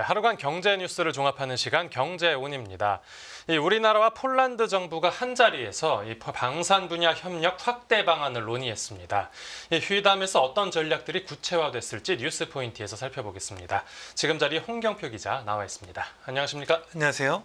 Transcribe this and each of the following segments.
하루간 경제 뉴스를 종합하는 시간 경제온입니다. 우리나라와 폴란드 정부가 한자리에서 방산 분야 협력 확대 방안을 논의했습니다. 회담에서 어떤 전략들이 구체화됐을지 뉴스 포인트에서 살펴보겠습니다. 지금 자리에 홍경표 기자 나와 있습니다. 안녕하십니까? 안녕하세요.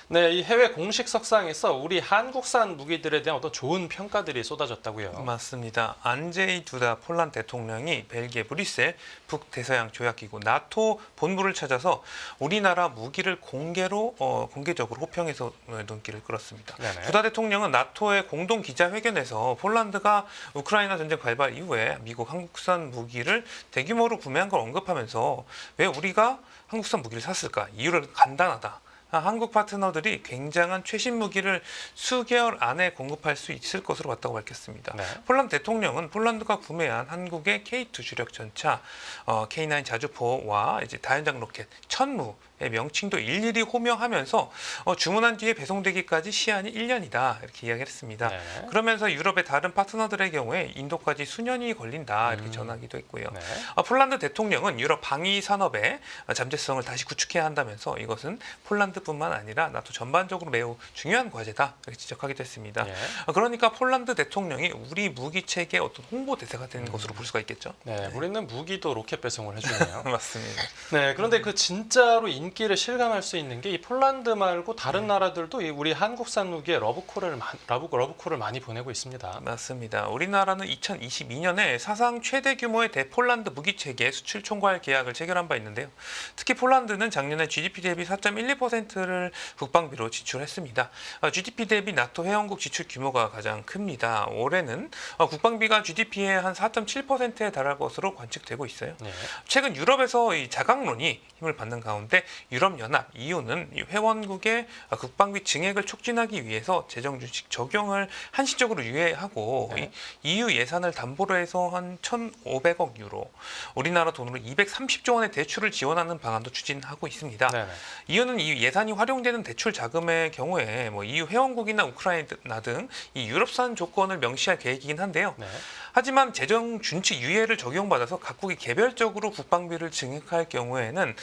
네, 이 해외 공식 석상에서 우리 한국산 무기들에 대한 어떤 좋은 평가들이 쏟아졌다고요. 맞습니다. 안제이 두다 폴란드 대통령이 벨기에 브뤼셀 북대서양 조약기구 나토 본부를 찾아서 우리나라 무기를 공개적으로 호평해서 눈길을 끌었습니다. 네네. 두다 대통령은 나토의 공동 기자회견에서 폴란드가 우크라이나 전쟁 발발 이후에 미국 한국산 무기를 대규모로 구매한 걸 언급하면서 왜 우리가 한국산 무기를 샀을까? 이유를 간단하다. 한국 파트너들이 굉장한 최신 무기를 수개월 안에 공급할 수 있을 것으로 봤다고 밝혔습니다. 네. 폴란드 대통령은 폴란드가 구매한 한국의 K2 주력 전차, K9 자주포와 이제 다연장 로켓 천무의 명칭도 일일이 호명하면서 주문한 뒤에 배송되기까지 시한이 1년이다 이렇게 이야기했습니다. 네. 그러면서 유럽의 다른 파트너들의 경우에 인도까지 수년이 걸린다 이렇게 전하기도 했고요. 네. 폴란드 대통령은 유럽 방위 산업의 잠재성을 다시 구축해야 한다면서 이것은 폴란드뿐만 아니라 나토 전반적으로 매우 중요한 과제다 이렇게 지적하기도 했습니다. 네. 그러니까 폴란드 대통령이 우리 무기 체계의 어떤 홍보 대사가 되는 것으로 볼 수가 있겠죠. 네, 우리는 무기도 로켓 배송을 해주네요. 맞습니다. 네, 그런데 그 진짜로 인기를 실감할 수 있는 게 이 폴란드 말고 다른 나라들도 우리 한국산 무기에 러브콜을 많이 보내고 있습니다. 맞습니다. 우리나라는 2022년에 사상 최대 규모의 대폴란드 무기 체계 수출 총괄 계약을 체결한 바 있는데요. 특히 폴란드는 작년에 GDP 대비 4.12%를 국방비로 지출했습니다. GDP 대비 나토 회원국 지출 규모가 가장 큽니다. 올해는 국방비가 GDP의 한 4.7%에 달할 것으로 관측되고 있어요. 네. 최근 유럽에서 이 자각론이 힘을 받는 가운데 유럽연합 EU는 이 회원국의 국방비 증액을 촉진하기 위해서 재정준칙 적용을 한시적으로 유예하고 네. 이 EU 예산을 담보로 해서 한 1,500억 유로, 우리나라 돈으로 230조 원의 대출을 지원하는 방안도 추진하고 있습니다. 네네. EU는 이 예산이 활용되는 대출 자금의 경우에 EU 회원국이나 우크라이나 등 이 유럽산 조건을 명시할 계획이긴 한데요. 네. 하지만 재정 준칙 유예를 적용받아서 각국이 개별적으로 국방비를 증액할 경우에는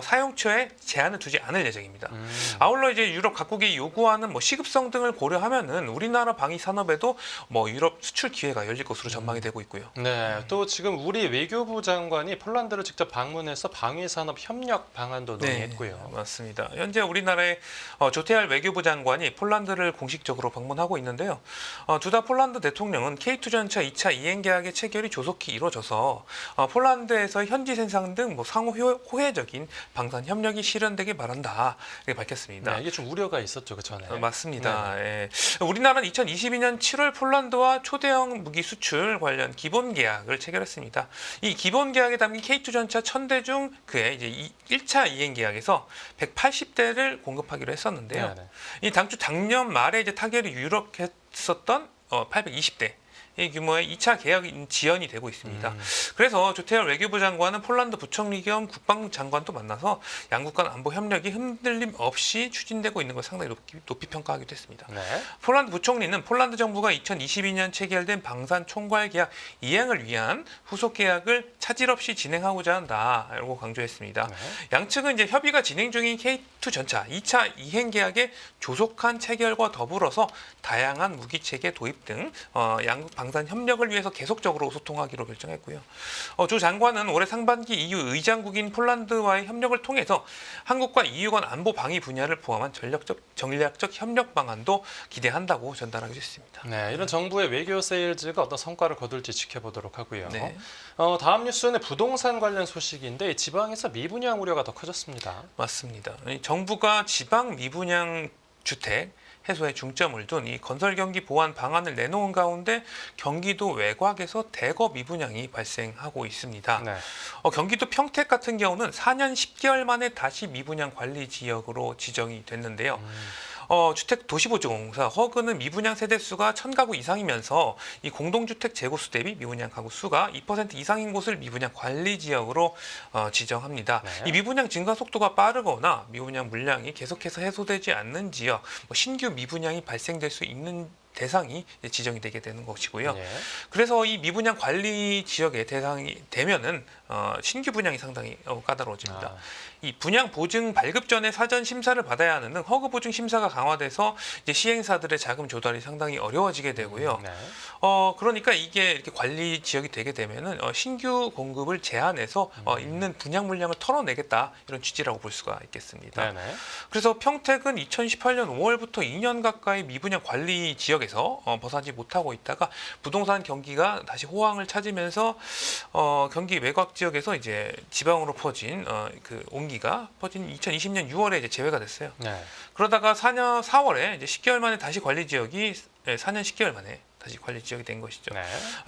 사용처에 제한을 두지 않을 예정입니다. 아울러 이제 유럽 각국이 요구하는 시급성 등을 고려하면은 우리나라 방위 산업에도 유럽 수출 기회가 열릴 것으로 전망이 되고 있고요. 네, 또 지금 우리 외교부 장관이 폴란드를 직접 방문해서 방위산업 협력 방안도 논의했고요. 네, 맞습니다. 현재 우리나라의 조태할 외교부 장관이 폴란드를 공식적으로 방문하고 있는데요. 두다 폴란드 대통령은 K2 전차 2차 이행 계약의 체결이 조속히 이루어져서 폴란드에서 현지 생산 등 상호 호혜적인 방산 협력이 실현되길 바란다 이렇게 밝혔습니다. 네, 이게 좀 우려가 있었죠, 그 전에. 맞습니다. 예. 우리나라는 2022년 7월 폴란드와 초대형 무기 수출 관련 기본 계약을 체결했습니다. 이 기본 계약에 담긴 K2 전차 1000대 중 그의 이제 1차 이행 계약에서 180대를 공급하기로 했었는데요. 네네. 이 당초 작년 말에 이제 타결이 유력했었던 820대. 이 규모의 2차 계약 지연이 되고 있습니다. 그래서 조태열 외교부 장관은 폴란드 부총리 겸 국방장관도 만나서 양국 간 안보 협력이 흔들림 없이 추진되고 있는 걸 상당히 높이 평가하기도 했습니다. 네. 폴란드 부총리는 폴란드 정부가 2022년 체결된 방산 총괄 계약 이행을 위한 후속 계약을 차질 없이 진행하고자 한다라고 강조했습니다. 네. 양측은 이제 협의가 진행 중인 K2 전차 2차 이행 계약의 조속한 체결과 더불어서 다양한 무기 체계 도입 등 양국 방산 협력을 위해서 계속적으로 소통하기로 결정했고요. 조 장관은 올해 상반기 EU 의장국인 폴란드와의 협력을 통해서 한국과 EU 간 안보 방위 분야를 포함한 전략적 협력 방안도 기대한다고 전달하기도 했습니다. 네, 이런 정부의 외교 세일즈가 어떤 성과를 거둘지 지켜보도록 하고요. 네. 다음 뉴스는 부동산 관련 소식인데 지방에서 미분양 우려가 더 커졌습니다. 맞습니다. 정부가 지방 미분양 주택 해소에 중점을 둔 이 건설 경기 보완 방안을 내놓은 가운데 경기도 외곽에서 대거 미분양이 발생하고 있습니다. 네. 경기도 평택 같은 경우는 4년 10개월 만에 다시 미분양 관리 지역으로 지정이 됐는데요. 주택 도시보증공사 허그는 미분양 세대 수가 1000가구 이상이면서 이 공동주택 재고수 대비 미분양 가구 수가 2% 이상인 곳을 미분양 관리 지역으로 지정합니다. 네. 이 미분양 증가 속도가 빠르거나 미분양 물량이 계속해서 해소되지 않는 지역, 신규 미분양이 발생될 수 있는 대상이 이제 지정이 되게 되는 것이고요. 예. 그래서 이 미분양 관리 지역의 대상이 되면은 신규 분양이 상당히 까다로워집니다. 아. 이 분양 보증 발급 전에 사전 심사를 받아야 하는 등 허그 보증 심사가 강화돼서 이제 시행사들의 자금 조달이 상당히 어려워지게 되고요. 네. 그러니까 이게 이렇게 관리 지역이 되게 되면은 신규 공급을 제한해서 있는 분양 물량을 털어내겠다 이런 취지라고 볼 수가 있겠습니다. 네네. 그래서 평택은 2018년 5월부터 2년 가까이 미분양 관리 지역에서 벗어나지 못하고 있다가 부동산 경기가 다시 호황을 찾으면서 경기 외곽 지역에서 이제 지방으로 퍼진 그 온기가 퍼진 2020년 6월에 이제 재회가 됐어요. 네. 그러다가 4월에 이제 10개월 만에 다시 관리 지역이 4년 10개월 만에 다시 관리 지역이 된 것이죠. 네.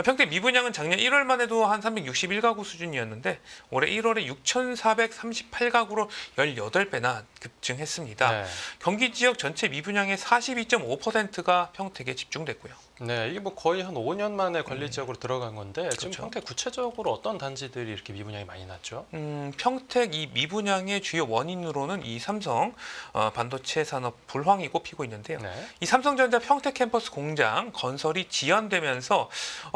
평택 미분양은 작년 1월만 해도 한 361가구 수준이었는데 올해 1월에 6,438가구로 18배나 급증했습니다. 네. 경기 지역 전체 미분양의 42.5%가 평택에 집중됐고요. 네, 이게 뭐 거의 한 5년 만에 관리 지역으로 들어간 건데 지금 그렇죠. 평택 구체적으로 어떤 단지들이 이렇게 미분양이 많이 났죠? 평택 이 미분양의 주요 원인으로는 이 삼성 반도체 산업 불황이 꼽히고 있는데요. 네. 이 삼성전자 평택 캠퍼스 공장 건설이 지연되면서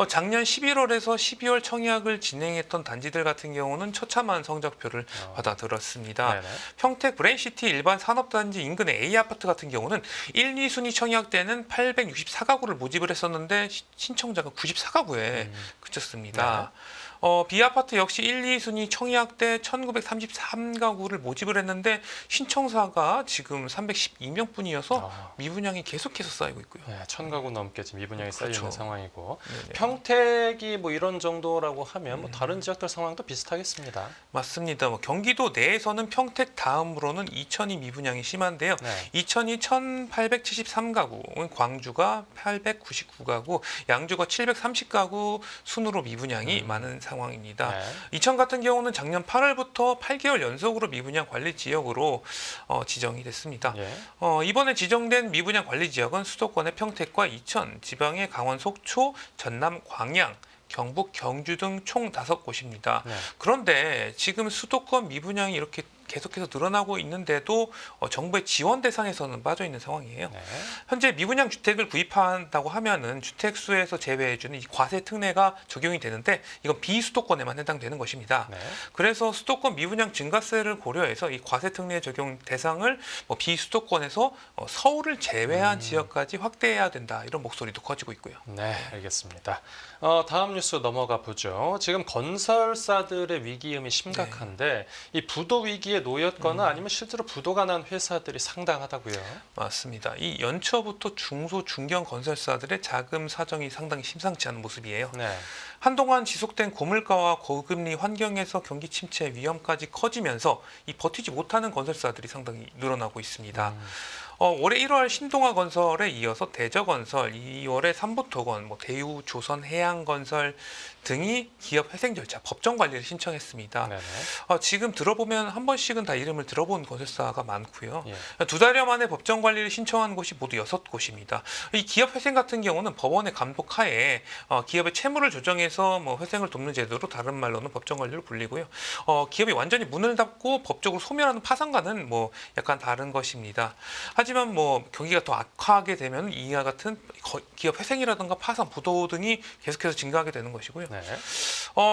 작년 11월에서 12월 청약을 진행했던 단지들 같은 경우는 처참한 성적표를 받아들었습니다. 네네. 평택 브레인시티 일반 산업단지 인근의 A아파트 같은 경우는 1, 2순위 청약 때는 864가구를 모집을 했었는데 신청자가 94가구에 그쳤습니다. B아파트 역시 1, 2순위 청약 때 1933가구를 모집을 했는데 신청사가 지금 312명뿐이어서 미분양이 계속해서 쌓이고 있고요. 네, 1,000가구 넘게 지금 미분양이 쌓여 있는 그렇죠. 상황이고 네네. 평택이 뭐 이런 정도라고 하면 뭐 다른 지역들 상황도 비슷하겠습니다. 맞습니다. 경기도 내에서는 평택 다음으로는 이천이 미분양이 심한데요. 네. 이천이 1,873가구, 광주가 899가구, 양주가 730가구 순으로 미분양이 많은 상황입니다. 네. 이천 같은 경우는 작년 8월부터 8개월 연속으로 미분양 관리 지역으로 지정이 됐습니다. 예. 이번에 지정된 미분양 관리 지역은 수도권의 평택과 이천, 지방의 강원 속초, 전남 광양, 경북 경주 등 총 5곳입니다. 네. 그런데 지금 수도권 미분양이 이렇게 계속해서 늘어나고 있는데도 정부의 지원 대상에서는 빠져 있는 상황이에요. 네. 현재 미분양 주택을 구입한다고 하면은 주택수에서 제외해주는 이 과세 특례가 적용이 되는데 이건 비수도권에만 해당되는 것입니다. 네. 그래서 수도권 미분양 증가세를 고려해서 이 과세 특례 적용 대상을 비수도권에서 서울을 제외한 지역까지 확대해야 된다 이런 목소리도 커지고 있고요. 네, 알겠습니다. 다음 뉴스 넘어가 보죠. 지금 건설사들의 위기음이 심각한데 이 부도 위기에 놓였거나 아니면 실제로 부도가 난 회사들이 상당하다고요. 맞습니다. 이 연초부터 중소 중견 건설사들의 자금 사정이 상당히 심상치 않은 모습이에요. 네. 한동안 지속된 고물가와 고금리 환경에서 경기 침체 위험까지 커지면서 이 버티지 못하는 건설사들이 상당히 늘어나고 있습니다. 올해 1월 신동아 건설에 이어서 대저건설, 2월에 삼부토건, 대우 조선해양건설 등이 기업 회생 절차, 법정 관리를 신청했습니다. 네네. 지금 들어보면 한 번씩은 다 이름을 들어본 건설사가 많고요. 예. 2달여 만에 법정 관리를 신청한 곳이 모두 6곳입니다. 이 기업 회생 같은 경우는 법원의 감독 하에 기업의 채무를 조정해서 회생을 돕는 제도로 다른 말로는 법정 관리로 불리고요. 기업이 완전히 문을 닫고 법적으로 소멸하는 파산과는 약간 다른 것입니다. 하지만 경기가 더 악화하게 되면 이와 같은 기업 회생이라든가 파산, 부도 등이 계속해서 증가하게 되는 것이고요. 네.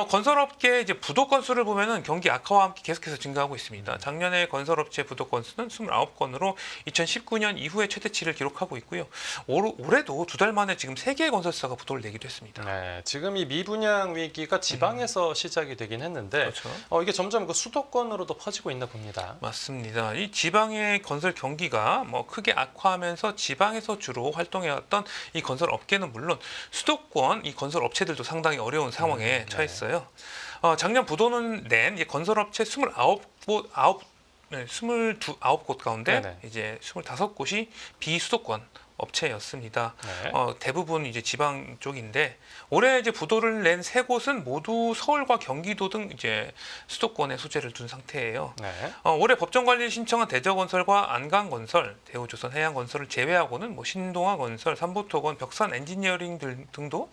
건설업계 이제 부도 건수를 보면은 경기 악화와 함께 계속해서 증가하고 있습니다. 작년에 건설업체 부도 건수는 29건으로 2019년 이후에 최대치를 기록하고 있고요. 올해도 2달 만에 지금 3개의 건설사가 부도를 내기도 했습니다. 네, 지금 이 미분양 위기가 지방에서 시작이 되긴 했는데 그렇죠. 이게 점점 그 수도권으로도 퍼지고 있나 봅니다. 맞습니다. 이 지방의 건설 경기가 크게 악화하면서 지방에서 주로 활동해왔던 이 건설 업계는 물론 수도권 이 건설 업체들도 상당히 어려운 상황에 처했어요. 작년 부도는 낸 건설업체 29곳 가운데 네네. 이제 25곳이 비수도권 업체였습니다. 네. 대부분 이제 지방 쪽인데 올해 이제 부도를 낸 3곳은 모두 서울과 경기도 등 이제 수도권에 소재를 둔 상태예요. 네. 올해 법정 관리를 신청한 대저건설과 안강건설, 대우조선해양건설을 제외하고는 신동아건설, 삼부토건, 벽산 엔지니어링 등도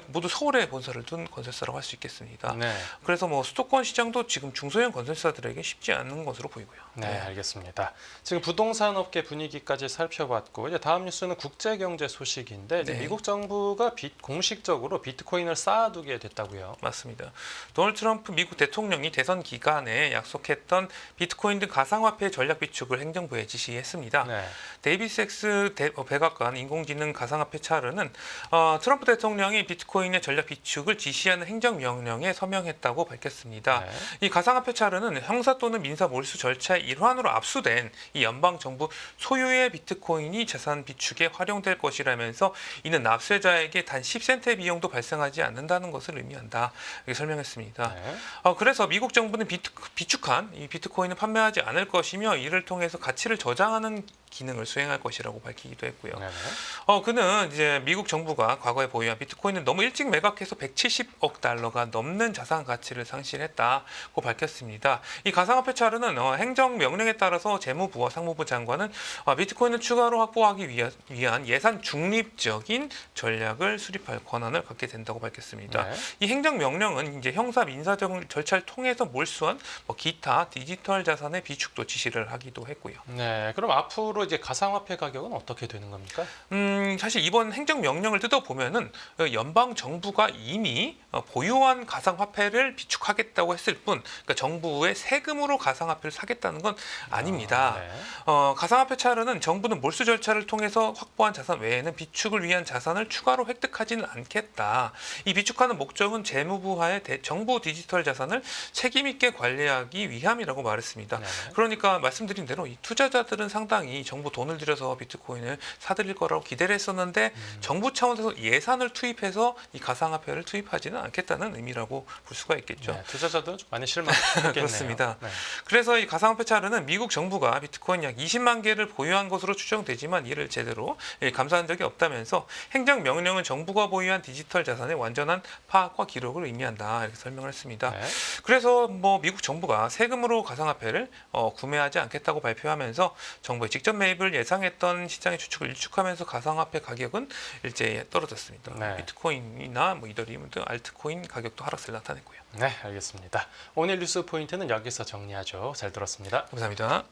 모두 서울에 본사를 둔 건설사라고 할 수 있겠습니다. 네. 그래서 수도권 시장도 지금 중소형 건설사들에게 쉽지 않은 것으로 보이고요. 네, 알겠습니다. 지금 부동산 업계 분위기까지 살펴봤고 이제 다음 다음 뉴스는 국제 경제 소식인데 이제 네. 미국 정부가 공식적으로 비트코인을 쌓아두게 됐다고요. 맞습니다. 도널드 트럼프 미국 대통령이 대선 기간에 약속했던 비트코인 등 가상화폐 전략 비축을 행정부에 지시했습니다. 네. 데이비스 엑스 백악관 인공지능 가상화폐 차르는 트럼프 대통령이 비트코인의 전략 비축을 지시하는 행정명령에 서명했다고 밝혔습니다. 네. 이 가상화폐 차르는 형사 또는 민사 몰수 절차의 일환으로 압수된 이 연방 정부 소유의 비트코인이 재산 비축에 활용될 것이라면서 이는 납세자에게 단 10센트의 비용도 발생하지 않는다는 것을 의미한다. 이렇게 설명했습니다. 네. 그래서 미국 정부는 비축한 이 비트코인을 판매하지 않을 것이며 이를 통해서 가치를 저장하는 기능을 수행할 것이라고 밝히기도 했고요. 네. 그는 이제 미국 정부가 과거에 보유한 비트코인은 너무 일찍 매각해서 170억 달러가 넘는 자산 가치를 상실했다고 밝혔습니다. 이 가상화폐 차르는 행정 명령에 따라서 재무부와 상무부 장관은 비트코인을 추가로 확보하기 위한 예산 중립적인 전략을 수립할 권한을 갖게 된다고 밝혔습니다. 네. 이 행정 명령은 이제 형사 민사적 절차를 통해서 몰수한 기타 디지털 자산의 비축도 지시를 하기도 했고요. 네. 그럼 앞으로 이제 가상화폐 가격은 어떻게 되는 겁니까? 사실 이번 행정 명령을 뜯어보면은 연방 정부가 이미 보유한 가상화폐를 비축하겠다고 했을 뿐, 그러니까 정부의 세금으로 가상화폐를 사겠다는 건 아닙니다. 네. 가상화폐 차르는 정부는 몰수 절차를 통해서 확보한 자산 외에는 비축을 위한 자산을 추가로 획득하지는 않겠다. 이 비축하는 목적은 재무부하의 정부 디지털 자산을 책임 있게 관리하기 위함이라고 말했습니다. 네. 그러니까 말씀드린 대로 이 투자자들은 상당히 정부 돈을 들여서 비트코인을 사들일 거라고 기대를 했었는데 정부 차원에서 예산을 투입해서 이 가상화폐를 투입하지는 않겠다는 의미라고 볼 수가 있겠죠. 네. 투자자들은 좀 많이 실망했겠네요. 그렇습니다. 네. 그래서 이 가상화폐 차르는 미국 정부가 비트코인 약 20만 개를 보유한 것으로 추정되지만 이를 제대로 감사한 적이 없다면서 행정 명령은 정부가 보유한 디지털 자산의 완전한 파악과 기록을 의미한다 이렇게 설명을 했습니다. 네. 그래서 미국 정부가 세금으로 가상화폐를 구매하지 않겠다고 발표하면서 정부의 직접 매입을 예상했던 시장의 추측을 일축하면서 가상화폐 가격은 일제히 떨어졌습니다. 네. 비트코인이나 이더리움 등 알트코인 가격도 하락세를 나타냈고요. 네, 알겠습니다. 오늘 뉴스 포인트는 여기서 정리하죠. 잘 들었습니다. 감사합니다.